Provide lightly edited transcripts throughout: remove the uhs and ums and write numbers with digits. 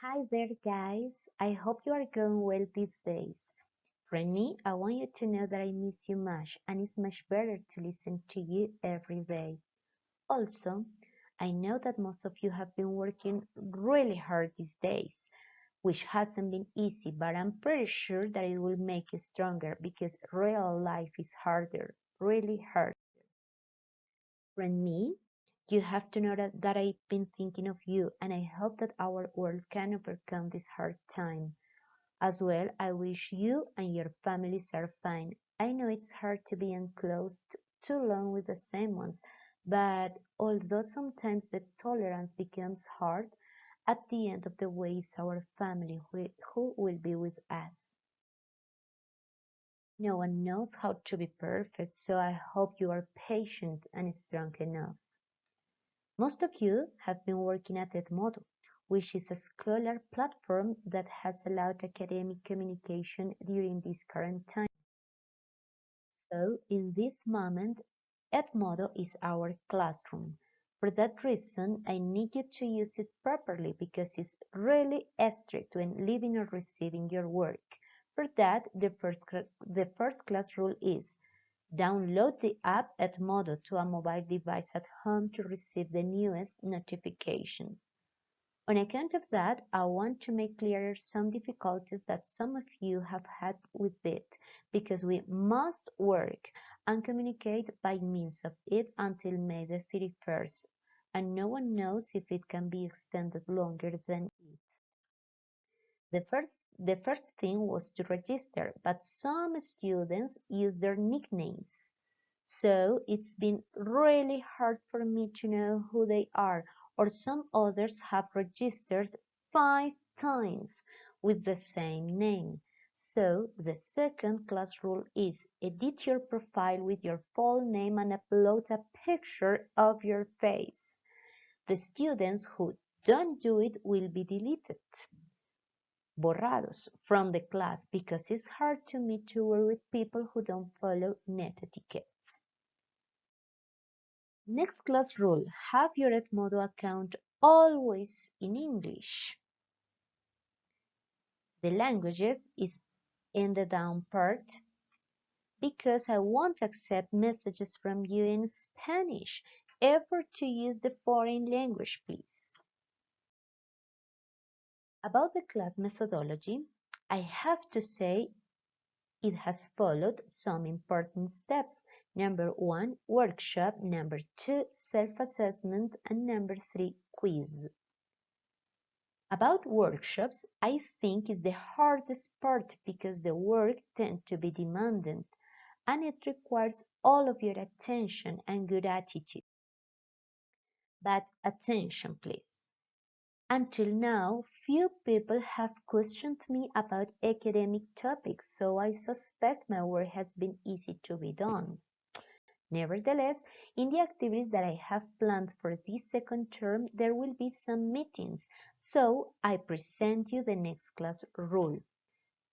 Hi there, guys. I hope you are going well these days. From me, I want you to know that I miss you much, and it's much better to listen to you every day. Also, I know that most of you have been working really hard these days, which hasn't been easy, but I'm pretty sure that it will make you stronger because real life is harder, really hard. From me, you have to know that I've been thinking of you, and I hope that our world can overcome this hard time. As well, I wish you and your families are fine. I know it's hard to be enclosed too long with the same ones, but although sometimes the tolerance becomes hard, at the end of the way it's our family who will be with us. No one knows how to be perfect, so I hope you are patient and strong enough. Most of you have been working at Edmodo, which is a scholar platform that has allowed academic communication during this current time. So, in this moment, Edmodo is our classroom. For that reason, I need you to use it properly because it's really strict when leaving or receiving your work. For that, the first class rule is download the app Edmodo to a mobile device at home to receive the newest notifications. On account of that, I want to make clear some difficulties that some of you have had with it, because we must work and communicate by means of it until May the 31st, and no one knows if it can be extended longer than it. The first, the first thing was to register, but some students use their nicknames. So it's been really hard for me to know who they are, or some others have registered 5 times with the same name. So the second class rule is edit your profile with your full name and upload a picture of your face. The students who don't do it will be deleted, borrados from the class, because it's hard to me to work with people who don't follow net etiquettes. Next class rule, have your Edmodo account always in English. The languages is in the down part because I won't accept messages from you in Spanish. Ever to use the foreign language, please. About the class methodology, I have to say it has followed some important steps. Number 1, workshop. Number 2, self-assessment. And number 3, quiz. About workshops, I think it's the hardest part because the work tends to be demanding and it requires all of your attention and good attitude. But attention, please. Until now, few people have questioned me about academic topics, so I suspect my work has been easy to be done. Nevertheless, in the activities that I have planned for this second term, there will be some meetings, so I present you the next class rule.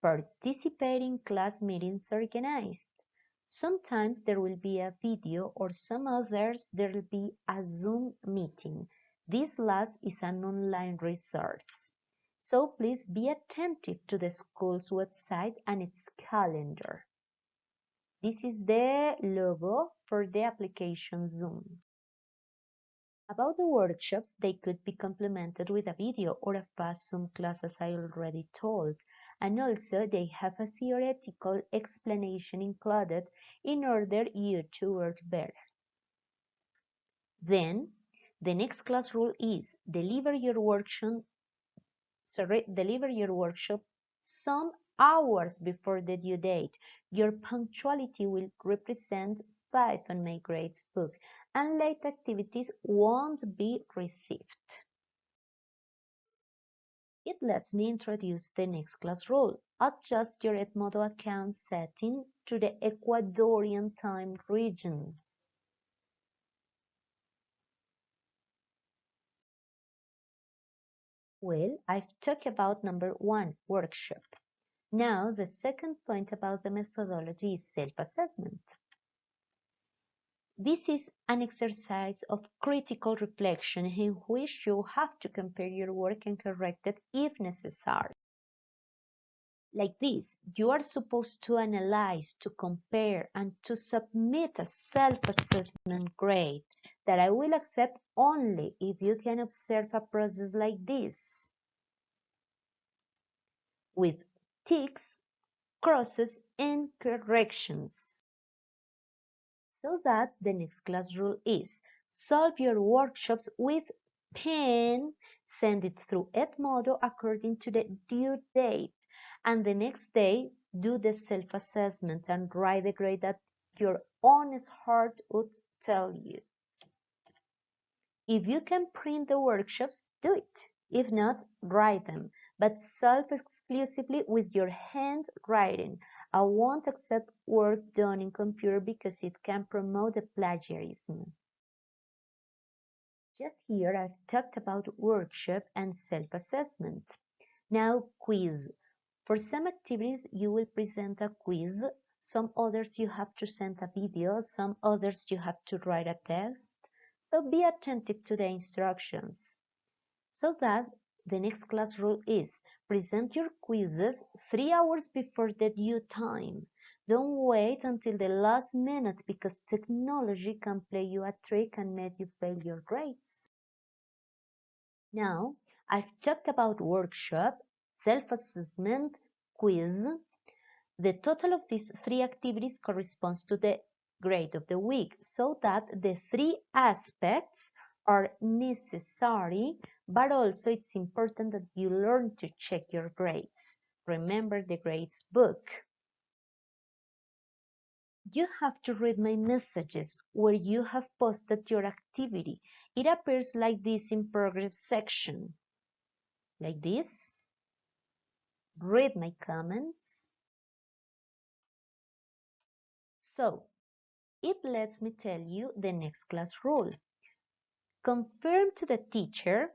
Participate in class meetings organized. Sometimes there will be a video, or some others there will be a Zoom meeting. This last is an online resource. So please be attentive to the school's website and its calendar. This is the logo for the application Zoom. About the workshops, they could be complemented with a video or a fast Zoom class, as I already told. And also they have a theoretical explanation included in order you to work better. Then, the next class rule is deliver your workshop some hours before the due date. Your punctuality will represent 5 on my grades book, and late activities won't be received. It lets me introduce the next class rule. Adjust your Edmodo account setting to the Ecuadorian time region. Well, I've talked about number 1, workshop. Now, the second point about the methodology is self-assessment. This is an exercise of critical reflection in which you have to compare your work and correct it if necessary. Like this, you are supposed to analyze, to compare, and to submit a self-assessment grade that I will accept only if you can observe a process like this, with ticks, crosses, and corrections. So that the next class rule is solve your workshops with pen, send it through Edmodo according to the due date, and the next day do the self-assessment and write the grade that your honest heart would tell you. If you can print the workshops, do it. If not, write them, but solve exclusively with your handwriting. I won't accept work done in computer because it can promote the plagiarism. Just here I've talked about workshop and self-assessment. Now quiz. For some activities you will present a quiz, some others you have to send a video, some others you have to write a text. So be attentive to the instructions. So that the next class rule is present your quizzes 3 hours before the due time. Don't wait until the last minute because technology can play you a trick and make you fail your grades. Now, I've talked about workshop, self-assessment, quiz. The total of these 3 activities corresponds to the grade of the week, so that the 3 aspects are necessary, but also it's important that you learn to check your grades. Remember the grades book. You have to read my messages where you have posted your activity. It appears like this in progress section. Like this. Read my comments. So, it lets me tell you the next class rule. Confirm to the teacher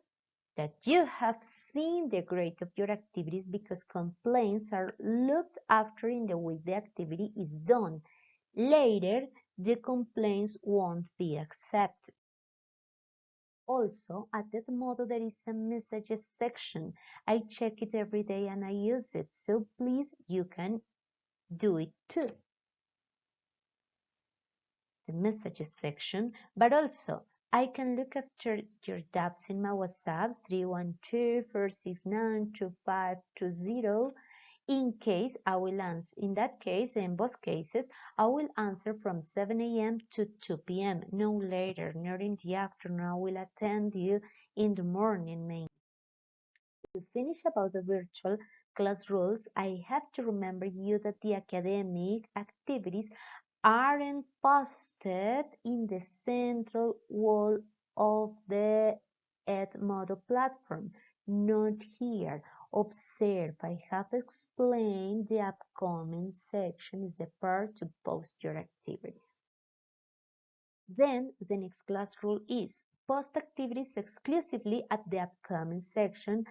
that you have seen the grade of your activities because complaints are looked after in the week the activity is done. Later, the complaints won't be accepted. Also, at that model there is a messages section. I check it every day and I use it, so please you can do it too. The messages section, but also I can look after your doubts in my WhatsApp 312-469-2520. In case I will answer, in that case, in both cases, I will answer from 7 a.m. to 2 p.m. No later, not in the afternoon. I will attend you in the morning, mainly. To finish about the virtual class rules, I have to remember you that the academic activities aren't posted in the central wall of the Edmodo platform. Not here. Observe, I have explained the upcoming section is the part to post your activities. Then the next class rule is post activities exclusively at the upcoming section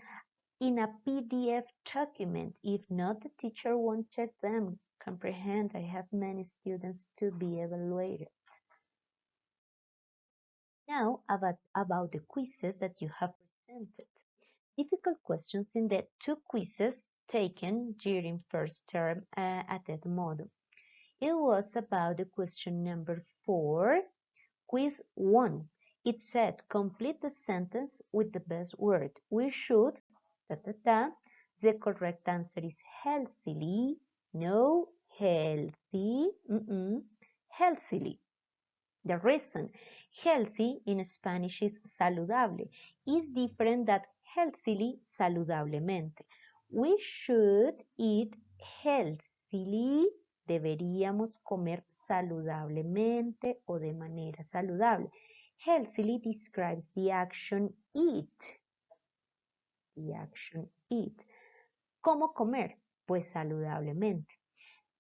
in a PDF document. If not, the teacher won't check them. Comprehend, I have many students to be evaluated. Now about the quizzes that you have presented. Difficult questions in the 2 quizzes taken during first term at Edmodo. It was about the question number 4, quiz 1. It said complete the sentence with the best word. We should, da, da, da. The correct answer is healthily. No, healthy. Healthily. The reason healthy in Spanish is saludable is different than healthily, saludablemente. We should eat healthily. Deberíamos comer saludablemente o de manera saludable. Healthily describes the action eat. The action eat. ¿Cómo comer? Pues saludablemente.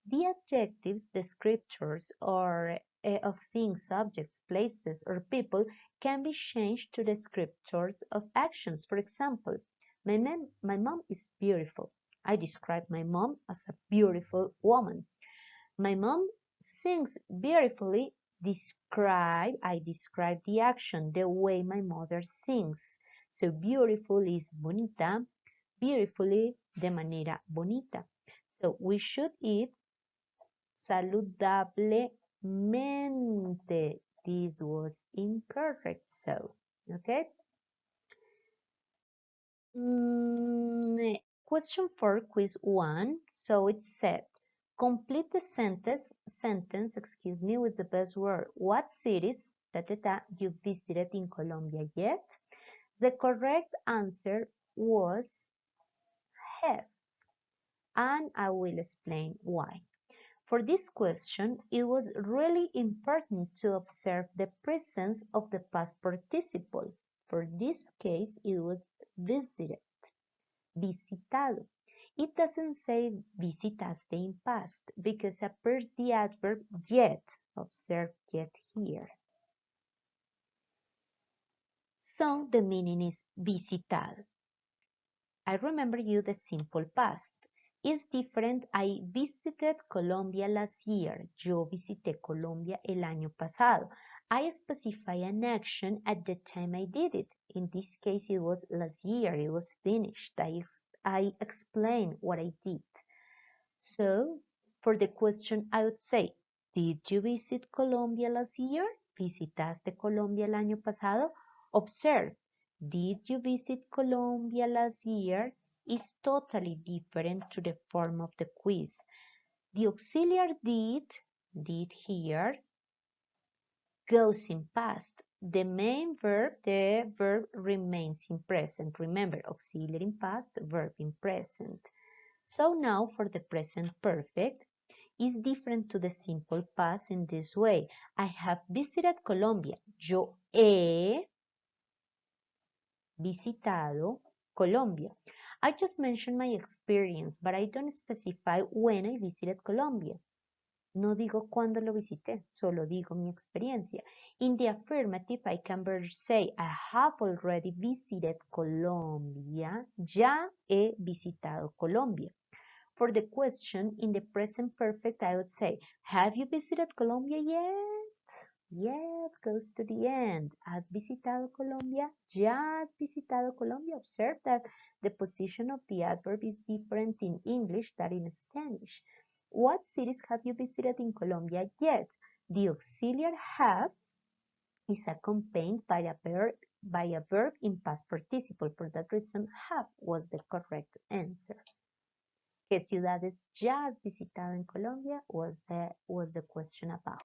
The adjectives, descriptors, or of things, subjects, places, or people can be changed to descriptors of actions. For example, my mom is beautiful. I describe my mom as a beautiful woman. My mom sings beautifully. I describe the action, the way my mother sings. So beautiful is bonita, beautifully de manera bonita. So we should eat saludablemente. This was incorrect, so, okay? Question 4, quiz 1. So it said, complete the sentence, excuse me, with the best word. What cities you visited in Colombia yet? The correct answer was have, and I will explain why. For this question, it was really important to observe the presence of the past participle. For this case, it was visited, visitado. It doesn't say visitaste in past because appears the adverb yet. Observe yet here. So the meaning is visitado. I remember you the simple past. It's different. I visited Colombia last year. Yo visité Colombia el año pasado. I specify an action at the time I did it. In this case, it was last year. It was finished. I explained what I did. So, for the question, I would say, did you visit Colombia last year? ¿Visitaste Colombia el año pasado? Observe, did you visit Colombia last year? Is totally different to the form of the quiz. The auxiliary did here, goes in past. The main verb, the verb remains in present. Remember, auxiliary in past, verb in present. So now for the present perfect, is different to the simple past in this way. I have visited Colombia. Yo he visitado Colombia. I just mentioned my experience, but I don't specify when I visited Colombia. No digo cuándo lo visité, solo digo mi experiencia. In the affirmative, I can better say, I have already visited Colombia. Ya he visitado Colombia. For the question, in the present perfect, I would say, have you visited Colombia yet? Yet goes to the end. ¿Has visitado Colombia? ¿Ya has visitado Colombia? Observe that the position of the adverb is different in English than in Spanish. What cities have you visited in Colombia yet? The auxiliary have is accompanied by a verb in past participle. For that reason, have was the correct answer. ¿Qué ciudades ya has visitado en Colombia? Was the question about.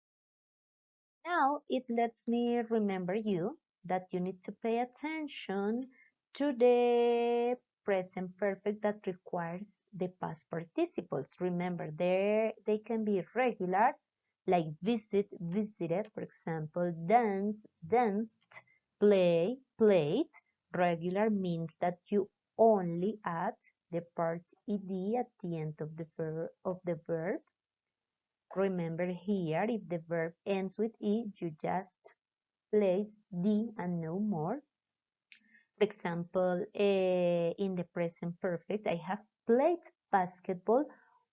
Now it lets me remember you that you need to pay attention to the present perfect that requires the past participles. Remember, they can be regular, like visit, visited, for example, dance, danced, play, played. Regular means that you only add the part ed at the end of the verb. Remember here, if the verb ends with e, you just place d and no more. For example, in the present perfect, I have played basketball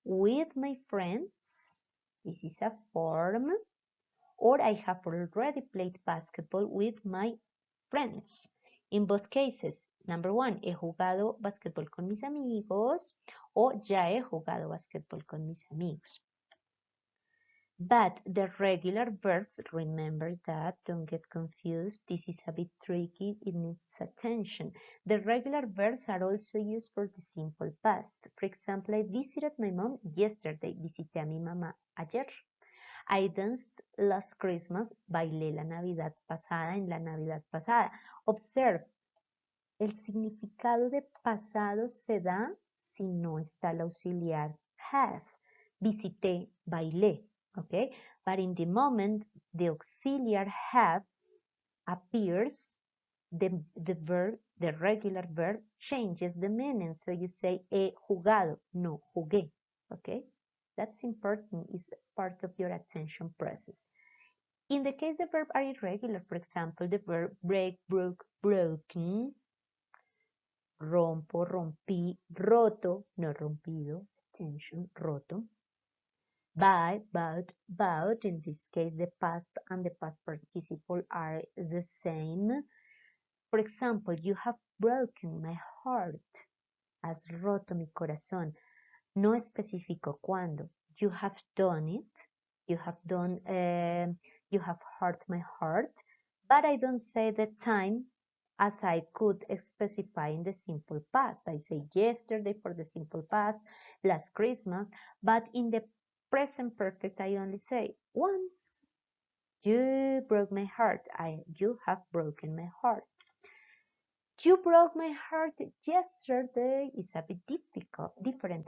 with my friends. This is a form. Or I have already played basketball with my friends. In both cases, number one, he jugado basquetbol con mis amigos o ya he jugado basquetbol con mis amigos. But the regular verbs, remember that, don't get confused. This is a bit tricky, it needs attention. The regular verbs are also used for the simple past. For example, I visited my mom yesterday. Visité a mi mamá ayer. I danced last Christmas. Bailé la Navidad pasada en la Navidad pasada. Observe, el significado de pasado se da si no está el auxiliar have. Visité, bailé. Okay, but in the moment the auxiliary have appears, the regular verb changes the meaning. So you say he jugado, no jugué. Okay, that's important, is part of your attention process. In the case the verb are irregular, for example, the verb break, broke, broken, rompo, rompí, roto, no rompido, attention, roto. But, in this case, the past and the past participle are the same. For example, you have broken my heart. Has roto mi corazón. No especifico cuándo. You have done it. You have done, you have hurt my heart. But I don't say the time as I could specify in the simple past. I say yesterday for the simple past, last Christmas. But in the present perfect, I only say once. You broke my heart. You have broken my heart. You broke my heart yesterday is a bit different,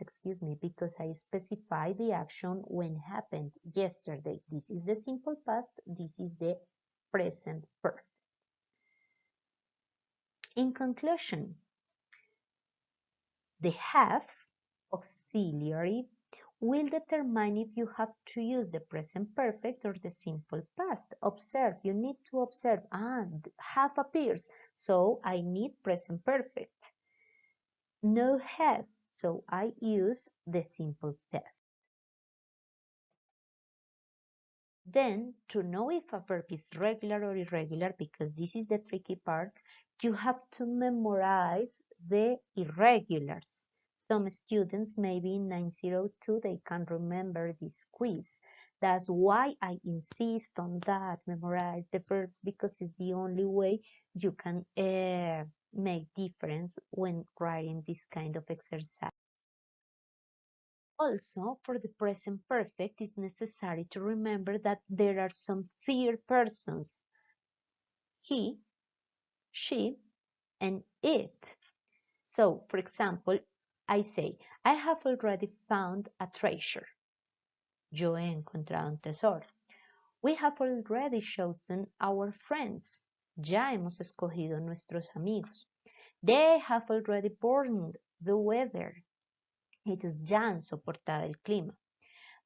because I specify the action when happened yesterday. This is the simple past, this is the present perfect. In conclusion, the have auxiliary will determine if you have to use the present perfect or the simple past. Observe, you need to observe, have appears, so I need present perfect. No have, so I use the simple past. Then, to know if a verb is regular or irregular, because this is the tricky part, you have to memorize the irregulars. Some students, maybe in 902, they can't remember this quiz. That's why I insist on that, memorize the verbs, because it's the only way you can make difference when writing this kind of exercise. Also, for the present perfect, it's necessary to remember that there are some third persons, he, she, and it. So, for example, I say, I have already found a treasure. Yo he encontrado un tesoro. We have already chosen our friends. Ya hemos escogido nuestros amigos. They have already borne the weather. Ellos ya han soportado el clima.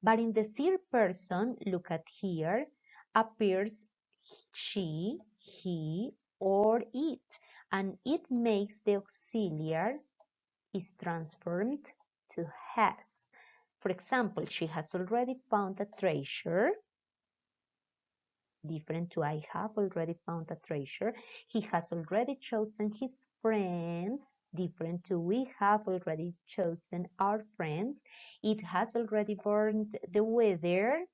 But in the third person, look at here, appears she, he, or it, and it makes the auxiliary is transformed to has. For example, she has already found a treasure, different to I have already found a treasure. He has already chosen his friends, different to we have already chosen our friends. It has already burned the weather,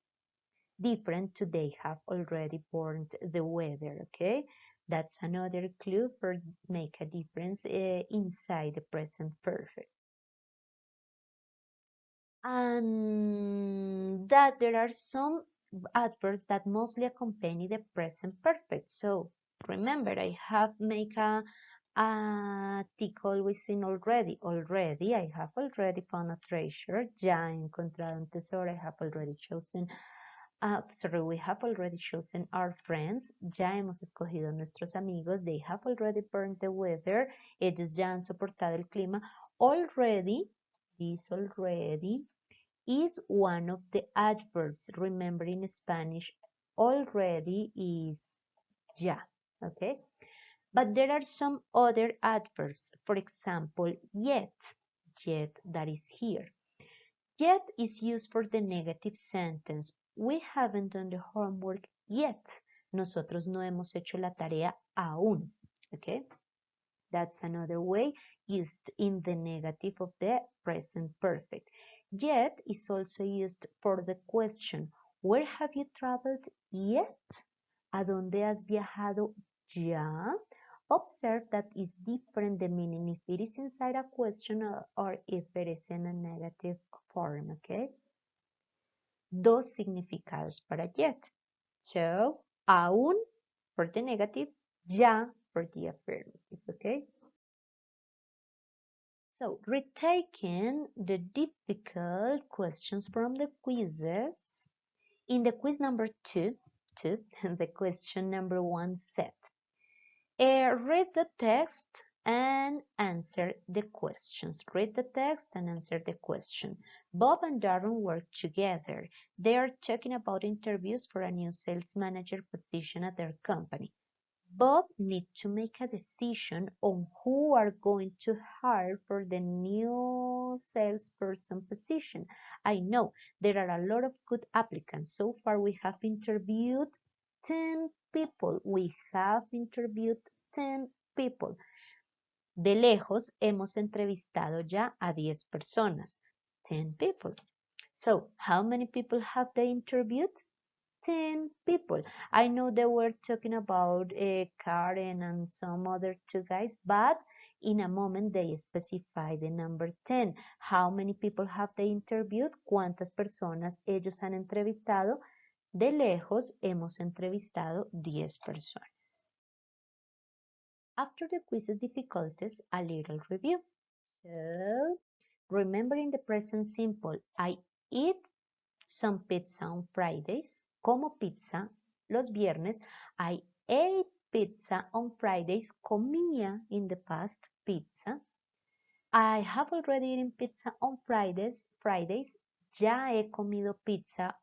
different to they have already burned the weather. Okay, that's another clue for make a difference inside the present perfect. And that there are some adverbs that mostly accompany the present perfect. So remember, I have make a tick always in already. Already, I have already found a treasure. Ya he encontrado un tesoro. I have already chosen. Sorry, we have already chosen our friends. Ya hemos escogido nuestros amigos. They have already burned the weather. Ellos ya han soportado el clima. Already, this already is one of the adverbs. Remember, in Spanish, already is ya, okay? But there are some other adverbs. For example, yet that is here. Yet is used for the negative sentence. We haven't done the homework yet. Nosotros no hemos hecho la tarea aún, okay? That's another way used in the negative of the present perfect. Yet is also used for the question, where have you traveled yet? ¿A dónde has viajado ya? Observe that is different the meaning if it is inside a question or if it is in a negative form, okay? Dos significados para yet. So, aún for the negative, ya for the affirmative, okay? So, retaking the difficult questions from the quizzes, in the quiz number two, the question number 1 said, read the text and answer the questions. Read the text and answer the question. Bob and Darren work together. They are talking about interviews for a new sales manager position at their company. Both need to make a decision on who are going to hire for the new salesperson position. I know there are a lot of good applicants. So far we have interviewed 10 people. We have interviewed 10 people. De lejos hemos entrevistado ya a 10 personas. 10 people. So, how many people have they interviewed? 10 people. I know they were talking about Karen and some other two guys, but in a moment they specify the number 10. How many people have they interviewed? ¿Cuántas personas ellos han entrevistado? De lejos hemos entrevistado 10 personas. After the quiz's difficulties, a little review. So, remembering the present simple, I eat some pizza on Fridays. Como pizza los viernes. I ate pizza on Fridays. Comía in the past pizza. I have already eaten pizza on Fridays. Ya he comido pizza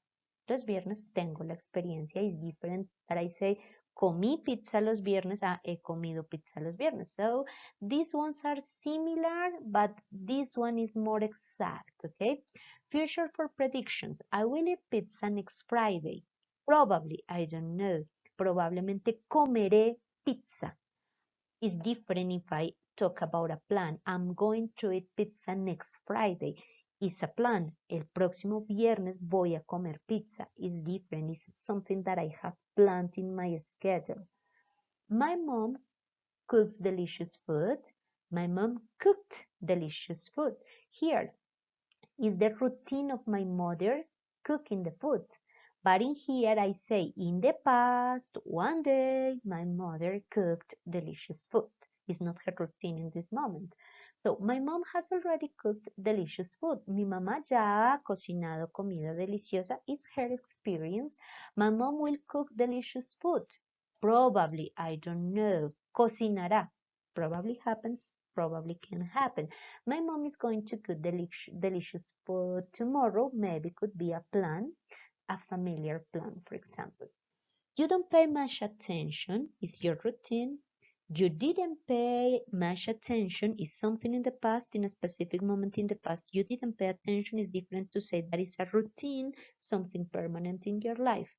los viernes. Tengo la experiencia. Is different that I say comí pizza los viernes. He comido pizza los viernes. So these ones are similar, but this one is more exact, okay? Future for predictions. I will eat pizza next Friday. Probably, I don't know. Probablemente comeré pizza. It's different if I talk about a plan. I'm going to eat pizza next Friday. It's a plan. El próximo viernes voy a comer pizza. It's different. It's something that I have planned in my schedule. My mom cooks delicious food. My mom cooked delicious food. Here is the routine of my mother cooking the food. But in here I say, in the past, one day, my mother cooked delicious food. It's not her routine in this moment. So, my mom has already cooked delicious food. Mi mamá ya ha cocinado comida deliciosa. Is her experience. My mom will cook delicious food. Probably, I don't know. Cocinará. Probably happens. Probably can happen. My mom is going to cook delicious food tomorrow. Maybe could be a plan, a familiar plan, for example. You don't pay much attention is your routine. You didn't pay much attention is something in the past, in a specific moment in the past. You didn't pay attention is different to say that is a routine, something permanent in your life.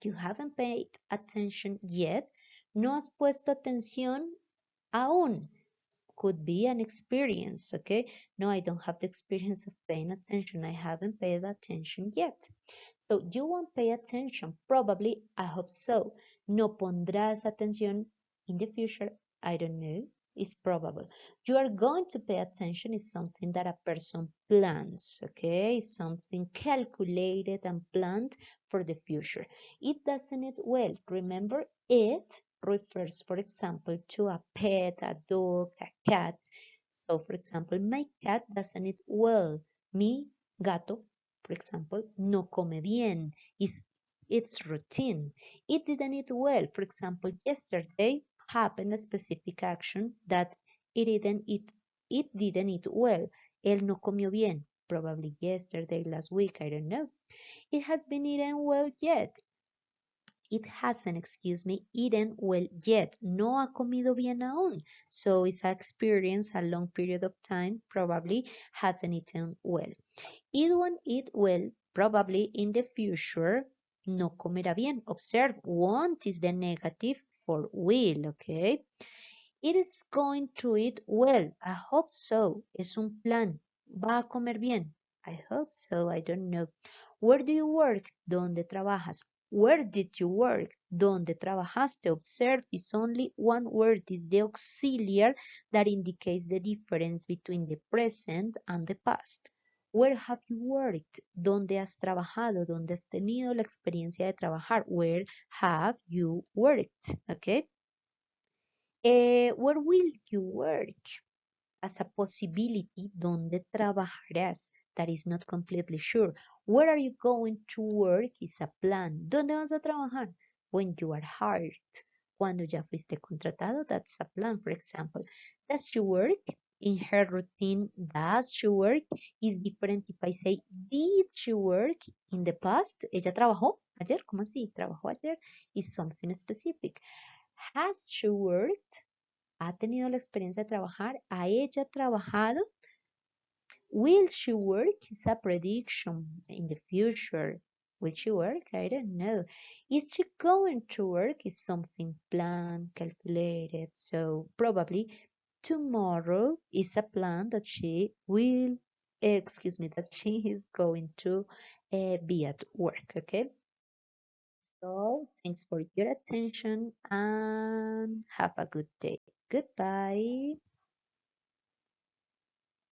You haven't paid attention yet. No has puesto atención aún. Could be an experience, okay? No, I don't have the experience of paying attention. I haven't paid attention yet. So you won't pay attention. Probably, I hope so. No pondrás atención in the future. I don't know. It's probable. You are going to pay attention is something that a person plans, okay? Something calculated and planned for the future. It doesn't it well. Remember, it refers, for example, to a pet, a dog, a cat. So, for example, my cat doesn't eat well. Mi gato, for example, no come bien. It's routine. It didn't eat well. For example, yesterday happened a specific action that it didn't eat well. Él no comió bien. Probably yesterday, last week, I don't know. It has been eaten well yet. It hasn't, excuse me, eaten well yet. No ha comido bien aún. So it's an experience, a long period of time, probably hasn't eaten well. It won't eat well, probably in the future. No comerá bien. Observe, won't is the negative for will, okay? It is going to eat well. I hope so. Es un plan. Va a comer bien. I hope so. I don't know. Where do you work? ¿Dónde trabajas? Where did you work? ¿Dónde trabajaste? Observe is only one word. Is the auxiliary that indicates the difference between the present and the past. Where have you worked? ¿Dónde has trabajado? ¿Dónde has tenido la experiencia de trabajar? Where have you worked? Okay. Where will you work? As a possibility, ¿dónde trabajarás? That is not completely sure. Where are you going to work is a plan. ¿Dónde vas a trabajar? When you are hired. Cuando ya fuiste contratado, that's a plan, for example. Does she work? In her routine, does she work? Is different if I say, did she work in the past? ¿Ella trabajó ayer? ¿Cómo así? ¿Trabajó ayer? Is something specific. Has she worked? ¿Ha tenido la experiencia de trabajar? ¿Ha ella trabajado? Will she work is a prediction in the future. Will she work? I don't know. Is she going to work? Is something planned, calculated. So probably tomorrow is a plan that she will, excuse me, that she is going to be at work. Okay. So thanks for your attention and have a good day. Goodbye.